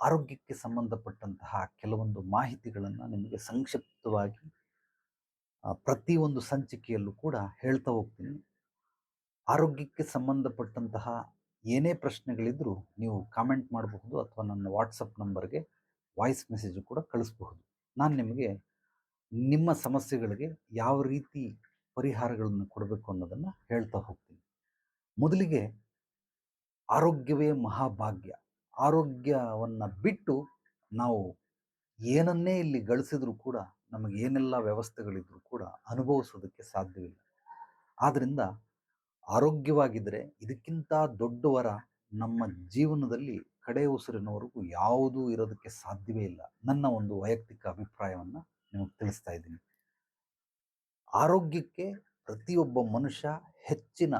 ಆರೋಗ್ಯಕ್ಕೆ ಸಂಬಂಧಪಟ್ಟಂತಹ ಕೆಲವೊಂದು ಮಾಹಿತಿಗಳನ್ನು ನಿಮಗೆ ಸಂಕ್ಷಿಪ್ತವಾಗಿ ಪ್ರತಿಯೊಂದು ಸಂಚಿಕೆಯಲ್ಲೂ ಕೂಡ ಹೇಳ್ತಾ ಹೋಗ್ತೀನಿ. ಆರೋಗ್ಯಕ್ಕೆ ಸಂಬಂಧಪಟ್ಟಂತಹ ಏನೇ ಪ್ರಶ್ನೆಗಳಿದ್ರೂ ನೀವು ಕಾಮೆಂಟ್ ಮಾಡಬಹುದು ಅಥವಾ ನನ್ನ ವಾಟ್ಸಪ್ ನಂಬರ್ಗೆ ವಾಯ್ಸ್ ಮೆಸೇಜು ಕೂಡ ಕಳಿಸಬಹುದು. ನಾನು ನಿಮಗೆ ನಿಮ್ಮ ಸಮಸ್ಯೆಗಳಿಗೆ ಯಾವ ರೀತಿ ಪರಿಹಾರಗಳನ್ನು ಕೊಡಬೇಕು ಅನ್ನೋದನ್ನು ಹೇಳ್ತಾ ಹೋಗ್ತೀನಿ. ಮೊದಲಿಗೆ ಆರೋಗ್ಯವೇ ಮಹಾಭಾಗ್ಯ. ಆರೋಗ್ಯವನ್ನು ಬಿಟ್ಟು ನಾವು ಏನನ್ನೇ ಇಲ್ಲಿ ಗಳಿಸಿದರೂ ಕೂಡ ನಮಗೆ ಏನೆಲ್ಲ ವ್ಯವಸ್ಥೆಗಳಿದ್ರೂ ಕೂಡ ಅನುಭವಿಸೋದಕ್ಕೆ ಸಾಧ್ಯವಿಲ್ಲ. ಆದ್ದರಿಂದ ಆರೋಗ್ಯವಾಗಿದ್ದರೆ ಇದಕ್ಕಿಂತ ದೊಡ್ಡ ವರ ನಮ್ಮ ಜೀವನದಲ್ಲಿ ಕಡೆ ಉಸಿರಿನವರೆಗೂ ಯಾವುದೂ ಇರೋದಕ್ಕೆ ಸಾಧ್ಯವೇ ಇಲ್ಲ. ನನ್ನ ಒಂದು ವೈಯಕ್ತಿಕ ಅಭಿಪ್ರಾಯವನ್ನು ನಿಮಗೆ ತಿಳಿಸ್ತಾ ಇದ್ದೀನಿ. ಆರೋಗ್ಯಕ್ಕೆ ಪ್ರತಿಯೊಬ್ಬ ಮನುಷ್ಯ ಹೆಚ್ಚಿನ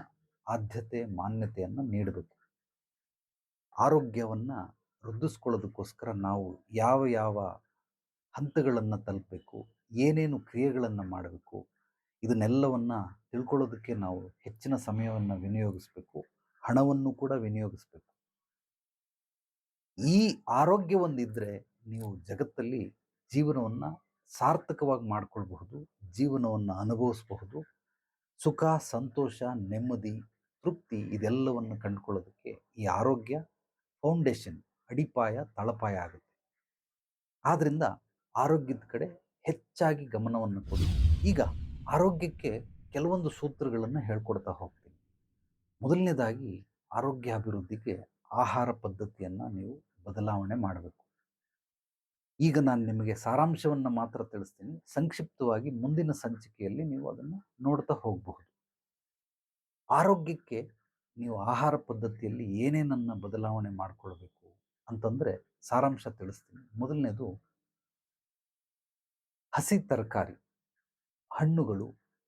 ಆದ್ಯತೆ ಮಾನ್ಯತೆಯನ್ನು ನೀಡಬೇಕು. ಆರೋಗ್ಯವನ್ನು ವೃದ್ಧಿಸ್ಕೊಳ್ಳೋದಕ್ಕೋಸ್ಕರ ನಾವು ಯಾವ ಯಾವ ಹಂತಗಳನ್ನು ತಲುಪಬೇಕು, ಏನೇನು ಕ್ರಿಯೆಗಳನ್ನು ಮಾಡಬೇಕು, ಇದನ್ನೆಲ್ಲವನ್ನು ತಿಳ್ಕೊಳ್ಳೋದಕ್ಕೆ ನಾವು ಹೆಚ್ಚಿನ ಸಮಯವನ್ನು ವಿನಿಯೋಗಿಸಬೇಕು, ಹಣವನ್ನು ಕೂಡ ವಿನಿಯೋಗಿಸಬೇಕು. ಈ ಆರೋಗ್ಯ ಒಂದಿದ್ದರೆ ನೀವು ಜಗತ್ತಲ್ಲಿ ಜೀವನವನ್ನು ಸಾರ್ಥಕವಾಗಿ ಮಾಡಿಕೊಳ್ಬಹುದು, ಜೀವನವನ್ನು ಅನುಭವಿಸಬಹುದು. ಸುಖ, ಸಂತೋಷ, ನೆಮ್ಮದಿ, ತೃಪ್ತಿ ಇದೆಲ್ಲವನ್ನು ಕಂಡುಕೊಳ್ಳೋದಕ್ಕೆ ಈ ಆರೋಗ್ಯ ಫೌಂಡೇಶನ್, ಅಡಿಪಾಯ, ತಳಪಾಯ ಆಗುತ್ತೆ. ಆದ್ದರಿಂದ ಆರೋಗ್ಯದ ಕಡೆ ಹೆಚ್ಚಾಗಿ ಗಮನವನ್ನು ಕೊಡಿ. ಈಗ ಆರೋಗ್ಯಕ್ಕೆ ಕೆಲವೊಂದು ಸೂತ್ರಗಳನ್ನು ಹೇಳ್ಕೊಡ್ತಾ ಹೋಗ್ತೀನಿ. ಮೊದಲನೇದಾಗಿ ಆರೋಗ್ಯ ಅಭಿವೃದ್ಧಿಗೆ ಆಹಾರ ಪದ್ಧತಿಯನ್ನು ನೀವು ಬದಲಾವಣೆ ಮಾಡಬೇಕು. ಈಗ ನಾನು ನಿಮಗೆ ಸಾರಾಂಶವನ್ನು ಮಾತ್ರ ತಿಳಿಸ್ತೀನಿ. ಸಂಕ್ಷಿಪ್ತವಾಗಿ ಮುಂದಿನ ಸಂಚಿಕೆಯಲ್ಲಿ ನೀವು ಅದನ್ನು ನೋಡ್ತಾ ಹೋಗಬಹುದು. ಆರೋಗ್ಯಕ್ಕೆ ನೀವು ಆಹಾರ ಪದ್ಧತಿಯಲ್ಲಿ ಏನೇನನ್ನು ಬದಲಾವಣೆ ಮಾಡಿಕೊಳ್ಬೇಕು ಅಂತಂದರೆ ಸಾರಾಂಶ ತಿಳಿಸ್ತೀನಿ. ಮೊದಲನೇದು ಹಸಿ ತರಕಾರಿ, ಹಣ್ಣುಗಳು,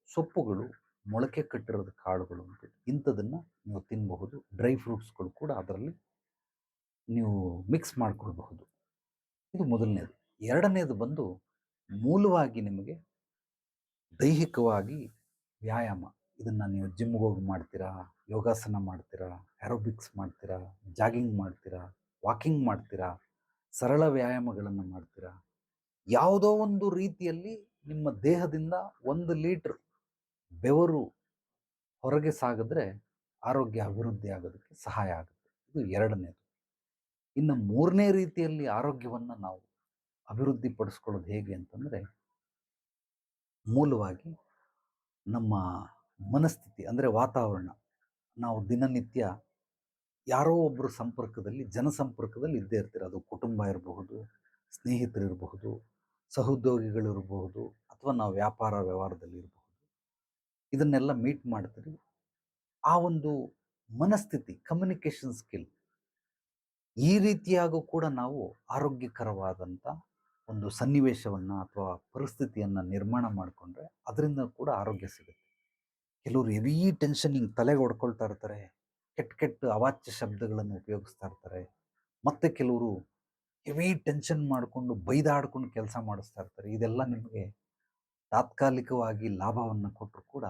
ಸೊಪ್ಪುಗಳು, ಮೊಳಕೆ ಕಟ್ಟಿರೋದು ಕಾಳುಗಳು ಅಂತ ಇಂಥದನ್ನು ನೀವು ತಿನ್ನಬಹುದು. ಡ್ರೈ ಫ್ರೂಟ್ಸ್ಗಳು ಕೂಡ ಅದರಲ್ಲಿ ನೀವು ಮಿಕ್ಸ್ ಮಾಡಿಕೊಳ್ಬಹುದು. ಇದು ಮೊದಲನೇದು. ಎರಡನೇದು ಬಂದು ಮೂಲವಾಗಿ ನಿಮಗೆ ದೈಹಿಕವಾಗಿ ವ್ಯಾಯಾಮ. ಇದನ್ನು ನೀವು ಜಿಮ್ಗೆ ಹೋಗಿ ಮಾಡ್ತೀರಾ, ಯೋಗಾಸನ ಮಾಡ್ತೀರಾ, ಏರೋಬಿಕ್ಸ್ ಮಾಡ್ತೀರಾ, ಜಾಗಿಂಗ್ ಮಾಡ್ತೀರಾ, ವಾಕಿಂಗ್ ಮಾಡ್ತೀರಾ, ಸರಳ ವ್ಯಾಯಾಮಗಳನ್ನು ಮಾಡ್ತೀರಾ, ಯಾವುದೋ ಒಂದು ರೀತಿಯಲ್ಲಿ ನಿಮ್ಮ ದೇಹದಿಂದ 1 ಲೀಟರ್ ಬೆವರು ಹೊರಗೆ ಸಾಗಿದ್ರೆ ಆರೋಗ್ಯ ಅಭಿವೃದ್ಧಿ ಆಗೋದಕ್ಕೆ ಸಹಾಯ ಆಗುತ್ತೆ. ಇದು ಎರಡನೇದು. ಇನ್ನು ಮೂರನೇ ರೀತಿಯಲ್ಲಿ ಆರೋಗ್ಯವನ್ನು ನಾವು ಅಭಿವೃದ್ಧಿ ಪಡಿಸ್ಕೊಳ್ಳೋದು ಹೇಗೆ ಅಂತಂದರೆ, ಮೂಲವಾಗಿ ನಮ್ಮ ಮನಸ್ಥಿತಿ ಅಂದರೆ ವಾತಾವರಣ. ನಾವು ದಿನನಿತ್ಯ ಯಾರೋ ಒಬ್ಬರು ಸಂಪರ್ಕದಲ್ಲಿ, ಜನಸಂಪರ್ಕದಲ್ಲಿ ಇದ್ದೇ ಇರ್ತೀರ. ಅದು ಕುಟುಂಬ ಇರಬಹುದು, ಸ್ನೇಹಿತರಿರಬಹುದು, ಸಹೋದ್ಯೋಗಿಗಳಿರಬಹುದು, ಅಥವಾ ನಾವು ವ್ಯಾಪಾರ ವ್ಯವಹಾರದಲ್ಲಿ ಇರಬಹುದು. ಇದನ್ನೆಲ್ಲ ಮೀಟ್ ಮಾಡ್ತೀರಿ. ಆ ಒಂದು ಮನಸ್ಥಿತಿ, ಕಮ್ಯುನಿಕೇಷನ್ ಸ್ಕಿಲ್, ಈ ರೀತಿಯಾಗೂ ಕೂಡ ನಾವು ಆರೋಗ್ಯಕರವಾದಂಥ ಒಂದು ಸನ್ನಿವೇಶವನ್ನು ಅಥವಾ ಪರಿಸ್ಥಿತಿಯನ್ನು ನಿರ್ಮಾಣ ಮಾಡಿಕೊಂಡ್ರೆ ಅದರಿಂದ ಕೂಡ ಆರೋಗ್ಯ ಸಿಗುತ್ತೆ. ಕೆಲವರು ಹೆವಿ ಟೆನ್ಷನ್, ಹಿಂಗೆ ತಲೆಗೆ ಹೊಡ್ಕೊಳ್ತಾ ಇರ್ತಾರೆ, ಕೆಟ್ಟ ಕೆಟ್ಟ ಅವಾಚ್ಯ ಶಬ್ದಗಳನ್ನು ಉಪಯೋಗಿಸ್ತಾ ಇರ್ತಾರೆ. ಮತ್ತು ಕೆಲವರು ಹೆವಿ ಟೆನ್ಷನ್ ಮಾಡಿಕೊಂಡು ಬೈದಾಡ್ಕೊಂಡು ಕೆಲಸ ಮಾಡಿಸ್ತಾ ಇರ್ತಾರೆ. ಇದೆಲ್ಲ ನಿಮಗೆ ತಾತ್ಕಾಲಿಕವಾಗಿ ಲಾಭವನ್ನು ಕೊಟ್ಟರು ಕೂಡ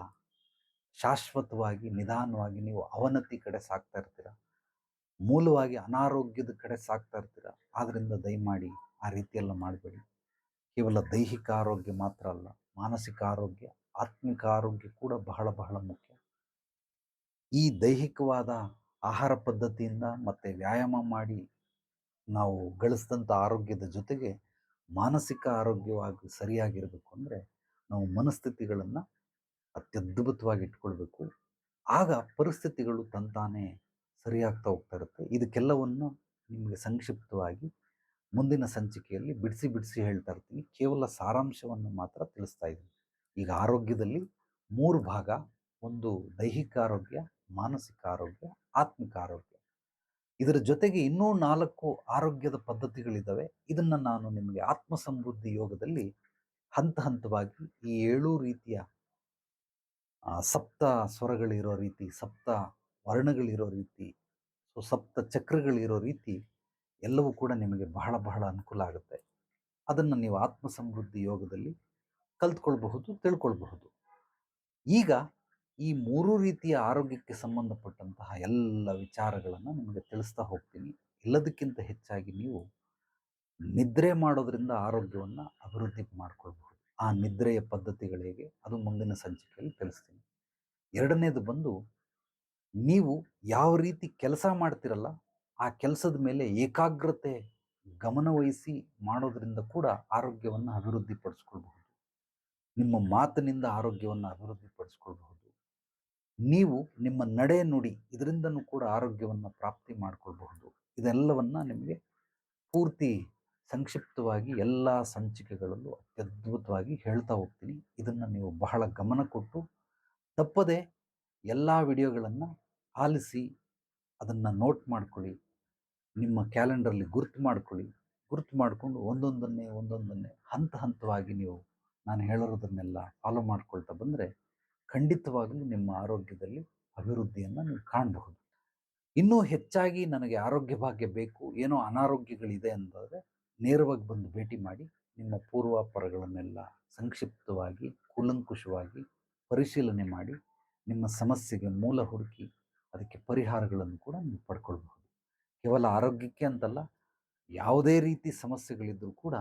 ಶಾಶ್ವತವಾಗಿ ನಿಧಾನವಾಗಿ ನೀವು ಅವನತಿ ಕಡೆ ಸಾಗ್ತಾ ಇರ್ತೀರ, ಮೂಲವಾಗಿ ಅನಾರೋಗ್ಯದ ಕಡೆ ಸಾಗ್ತಾ ಇರ್ತೀರ. ಆದ್ದರಿಂದ ದಯಮಾಡಿ ಆ ರೀತಿಯೆಲ್ಲ ಮಾಡಬೇಡಿ. ಕೇವಲ ದೈಹಿಕ ಆರೋಗ್ಯ ಮಾತ್ರ ಅಲ್ಲ, ಮಾನಸಿಕ ಆರೋಗ್ಯ, ಆತ್ಮಿಕ ಆರೋಗ್ಯ ಕೂಡ ಬಹಳ ಬಹಳ ಮುಖ್ಯ. ಈ ದೈಹಿಕವಾದ ಆಹಾರ ಪದ್ಧತಿಯಿಂದ ಮತ್ತು ವ್ಯಾಯಾಮ ಮಾಡಿ ನಾವು ಗಳಿಸಿದಂಥ ಆರೋಗ್ಯದ ಜೊತೆಗೆ ಮಾನಸಿಕ ಆರೋಗ್ಯವಾಗಿ ಸರಿಯಾಗಿರಬೇಕು ಅಂದರೆ ನಾವು ಮನಸ್ಥಿತಿಗಳನ್ನು ಅತ್ಯದ್ಭುತವಾಗಿ ಇಟ್ಕೊಳ್ಬೇಕು. ಆಗ ಪರಿಸ್ಥಿತಿಗಳು ತಂತಾನೇ ಸರಿಯಾಗ್ತಾ ಹೋಗ್ತಾ ಇರುತ್ತೆ. ಇದಕ್ಕೆಲ್ಲವನ್ನು ನಿಮಗೆ ಸಂಕ್ಷಿಪ್ತವಾಗಿ ಮುಂದಿನ ಸಂಚಿಕೆಯಲ್ಲಿ ಬಿಡಿಸಿ ಬಿಡಿಸಿ ಹೇಳ್ತಾ ಇರ್ತೀನಿ. ಕೇವಲ ಸಾರಾಂಶವನ್ನು ಮಾತ್ರ ತಿಳಿಸ್ತಾ ಇದ್ದೀನಿ. ಈಗ ಆರೋಗ್ಯದಲ್ಲಿ 3 ಭಾಗ: ಒಂದು ದೈಹಿಕ ಆರೋಗ್ಯ, ಮಾನಸಿಕ ಆರೋಗ್ಯ, ಆತ್ಮಿಕ ಆರೋಗ್ಯ. ಇದರ ಜೊತೆಗೆ ಇನ್ನೂ 4 ಆರೋಗ್ಯದ ಪದ್ಧತಿಗಳಿದ್ದಾವೆ. ಇದನ್ನು ನಾನು ನಿಮಗೆ ಆತ್ಮ ಸಮೃದ್ಧಿ ಯೋಗದಲ್ಲಿ ಹಂತ ಹಂತವಾಗಿ ಈ 7 ರೀತಿಯ ಸಪ್ತ ಸ್ವರಗಳಿರೋ ರೀತಿ, ಸಪ್ತ ವರ್ಣಗಳಿರೋ ರೀತಿ, ಸಪ್ತ ಚಕ್ರಗಳಿರೋ ರೀತಿ ಎಲ್ಲವೂ ಕೂಡ ನಿಮಗೆ ಬಹಳ ಬಹಳ ಅನುಕೂಲ ಆಗುತ್ತೆ. ಅದನ್ನು ನೀವು ಆತ್ಮ ಸಮೃದ್ಧಿ ಯೋಗದಲ್ಲಿ ಕಲ್ತ್ಕೊಳ್ಬಹುದು, ತಿಳ್ಕೊಳ್ಬಹುದು. ಈಗ ಈ 3 ರೀತಿಯ ಆರೋಗ್ಯಕ್ಕೆ ಸಂಬಂಧಪಟ್ಟಂತಹ ಎಲ್ಲ ವಿಚಾರಗಳನ್ನು ನಿಮಗೆ ತಿಳಿಸ್ತಾ ಹೋಗ್ತೀನಿ. ಎಲ್ಲದಕ್ಕಿಂತ ಹೆಚ್ಚಾಗಿ ನೀವು ನಿದ್ರೆ ಮಾಡೋದ್ರಿಂದ ಆರೋಗ್ಯವನ್ನು ಅಭಿವೃದ್ಧಿ ಮಾಡ್ಕೊಳ್ಬಹುದು. ಆ ನಿದ್ರೆಯ ಪದ್ಧತಿಗಳು ಹೇಗೆ ಅದು ಮುಂದಿನ ಸಂಚಿಕೆಯಲ್ಲಿ ತಿಳಿಸ್ತೀನಿ. ಎರಡನೇದು ಬಂದು, ನೀವು ಯಾವ ರೀತಿ ಕೆಲಸ ಮಾಡ್ತಿರಲ್ಲ ಆ ಕೆಲಸದ ಮೇಲೆ ಏಕಾಗ್ರತೆ ಗಮನ ವಹಿಸಿ ಮಾಡೋದ್ರಿಂದ ಕೂಡ ಆರೋಗ್ಯವನ್ನು ಅಭಿವೃದ್ಧಿ ಪಡಿಸ್ಕೊಳ್ಬಹುದು. ನಿಮ್ಮ ಮಾತಿನಿಂದ ಆರೋಗ್ಯವನ್ನು ಅಭಿವೃದ್ಧಿ ಪಡಿಸ್ಕೊಳ್ಬಹುದು. ನೀವು ನಿಮ್ಮ ನಡೆ ನುಡಿ ಇದರಿಂದನೂ ಕೂಡ ಆರೋಗ್ಯವನ್ನು ಪ್ರಾಪ್ತಿ ಮಾಡ್ಕೊಳ್ಬಹುದು. ಇದೆಲ್ಲವನ್ನ ನಿಮಗೆ ಪೂರ್ತಿ ಸಂಕ್ಷಿಪ್ತವಾಗಿ ಎಲ್ಲ ಸಂಚಿಕೆಗಳಲ್ಲೂ ಅತ್ಯದ್ಭುತವಾಗಿ ಹೇಳ್ತಾ ಹೋಗ್ತೀನಿ. ಇದನ್ನು ನೀವು ಬಹಳ ಗಮನ ಕೊಟ್ಟು ತಪ್ಪದೆ ಎಲ್ಲ ವಿಡಿಯೋಗಳನ್ನು ಆಲಿಸಿ, ಅದನ್ನು ನೋಟ್ ಮಾಡ್ಕೊಳ್ಳಿ, ನಿಮ್ಮ ಕ್ಯಾಲೆಂಡರ್ಲಿ ಗುರ್ತು ಮಾಡ್ಕೊಳ್ಳಿ. ಗುರ್ತು ಮಾಡಿಕೊಂಡು ಒಂದೊಂದನ್ನೇ ಹಂತ ಹಂತವಾಗಿ ನೀವು ನಾನು ಹೇಳಿರೋದನ್ನೆಲ್ಲ ಫಾಲೋ ಮಾಡ್ಕೊಳ್ತಾ ಬಂದರೆ ಖಂಡಿತವಾಗಲೂ ನಿಮ್ಮ ಆರೋಗ್ಯದಲ್ಲಿ ಅಭಿವೃದ್ಧಿಯನ್ನು ನೀವು ಕಾಣಬಹುದು. ಇನ್ನೂ ಹೆಚ್ಚಾಗಿ ನನಗೆ ಆರೋಗ್ಯ ಭಾಗ್ಯ ಬೇಕು, ಏನೋ ಅನಾರೋಗ್ಯಗಳಿದೆ ಅಂತಂದರೆ ನೇರವಾಗಿ ಬಂದು ಭೇಟಿ ಮಾಡಿ ನಿಮ್ಮ ಪೂರ್ವಾಪರಗಳನ್ನೆಲ್ಲ ಸಂಕ್ಷಿಪ್ತವಾಗಿ ಕೂಲಂಕುಷವಾಗಿ ಪರಿಶೀಲನೆ ಮಾಡಿ ನಿಮ್ಮ ಸಮಸ್ಯೆಗೆ ಮೂಲ ಹುಡುಕಿ ಅದಕ್ಕೆ ಪರಿಹಾರಗಳನ್ನು ಕೂಡ ನೀವು ಪಡ್ಕೊಳ್ಬಹುದು. ಕೇವಲ ಆರೋಗ್ಯಕ್ಕೆ ಅಂತಲ್ಲ, ಯಾವುದೇ ರೀತಿ ಸಮಸ್ಯೆಗಳಿದ್ದರೂ ಕೂಡ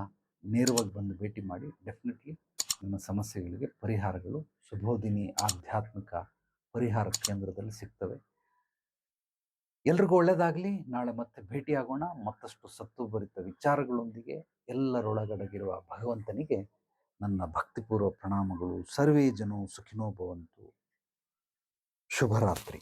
ನೇರವಾಗಿ ಬಂದು ಭೇಟಿ ಮಾಡಿ. ಡೆಫಿನೆಟ್ಲಿ ನಿಮ್ಮ ಸಮಸ್ಯೆಗಳಿಗೆ ಪರಿಹಾರಗಳು ಶುಭೋದಿನಿ ಆಧ್ಯಾತ್ಮಿಕ ಪರಿಹಾರ ಕೇಂದ್ರದಲ್ಲಿ ಸಿಗ್ತವೆ. ಎಲ್ರಿಗೂ ಒಳ್ಳೆಯದಾಗಲಿ. ನಾಳೆ ಮತ್ತೆ ಭೇಟಿಯಾಗೋಣ ಮತ್ತಷ್ಟು ಸತ್ತುಭರಿತ ವಿಚಾರಗಳೊಂದಿಗೆ. ಎಲ್ಲರೊಳಗಡಗಿರುವ ಭಗವಂತನಿಗೆ ನನ್ನ ಭಕ್ತಿಪೂರ್ವ ಪ್ರಣಾಮಗಳು. ಸರ್ವೇ ಜನೋ ಸುಖಿನೋ ಭವಂತು. ಶುಭರಾತ್ರಿ.